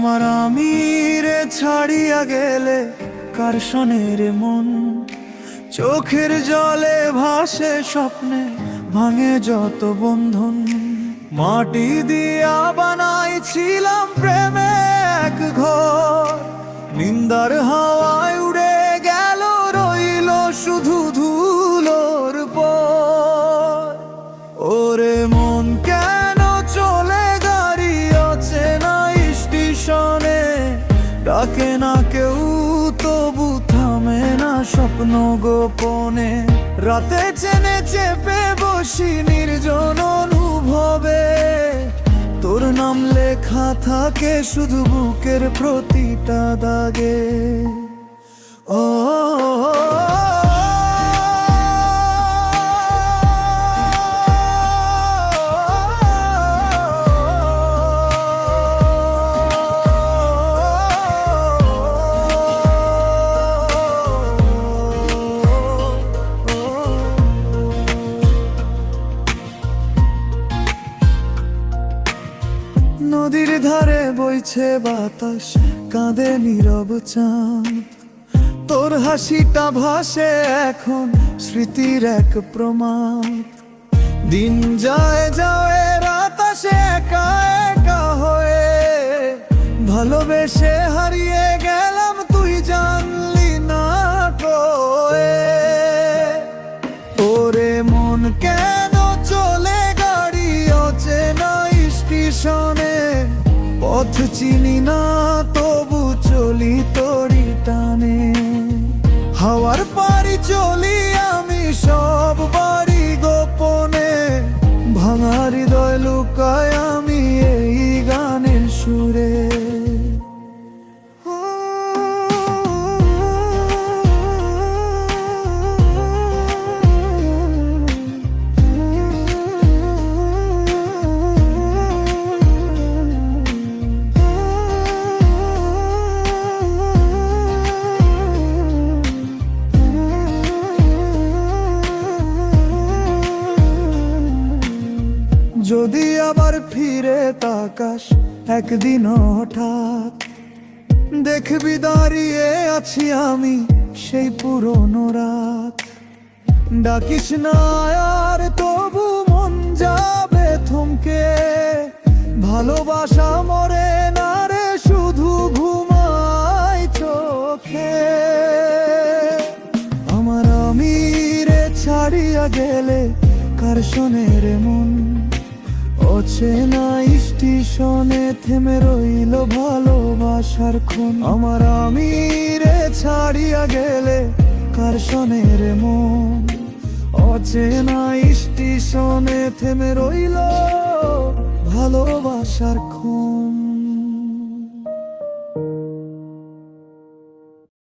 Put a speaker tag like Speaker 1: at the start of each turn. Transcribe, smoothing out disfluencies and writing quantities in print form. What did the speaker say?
Speaker 1: আমার আমিরে ছাড়িয়া গেলে কার শোনের মন, চোখের জলে ভাসে স্বপ্নে ভাঙে যত বন্ধন। মাটি দিয়া বানাইছিলাম প্রেমে এক ঘর, নিন্দার হাওয়ায় উড়ে গেল, রইল শুধু ধুলোর পর। ওরে মন কেন চলে গাড়ি অচেনা স্টেশনে, ডাকে না কেউ তবু থামে না স্বপ্ন গোপনে। রাতে চেনে চেপে বসি নির্জন অনুভবে, তোর নাম লেখা থাকে শুধু বুকের প্রতিটা দাগে। ও নদীর ধারে বইছে বাতাস, কাঁদে নীরব চাঁদ, তোর হাসিটা ভাসে এখন স্মৃতির এক প্রমাদ। দিন যায় যায় রাত আসে একা একা হয়ে, ভালোবেসে হারিয়ে গেলাম তুই জানলি না কয়ে। ওরে মন কেন চলে গাড়ি অচেনা স্টেশনে, পথ চিনি না তবু চলি তোরি টানে। হাওয়ার পারি চলি আমি সব বাড়ি গোপনে, ভাঙা হৃদয় লুকায় আমি এই গানের সুরে। যদি আবার ফিরে তাকাস একদিন হঠাৎ, দেখবি দাঁড়িয়ে আছি আমি সেই পুরনো রাত। ডাকিস না আর তবু মন যাবে থমকে, ভালোবাসা মরে না রে শুধু ঘুমাই চোখে। আমার আমিরে ছাড়িয়া গেলে কার শোনের মন, অচেনা স্টেশনে থেমে রইল ভালোবাসার খুন। আমার আমিরে ছাড়িয়া গেলে কার শোনের মন, অচেনা স্টেশনে থেমে রইল ভালোবাসার খুন।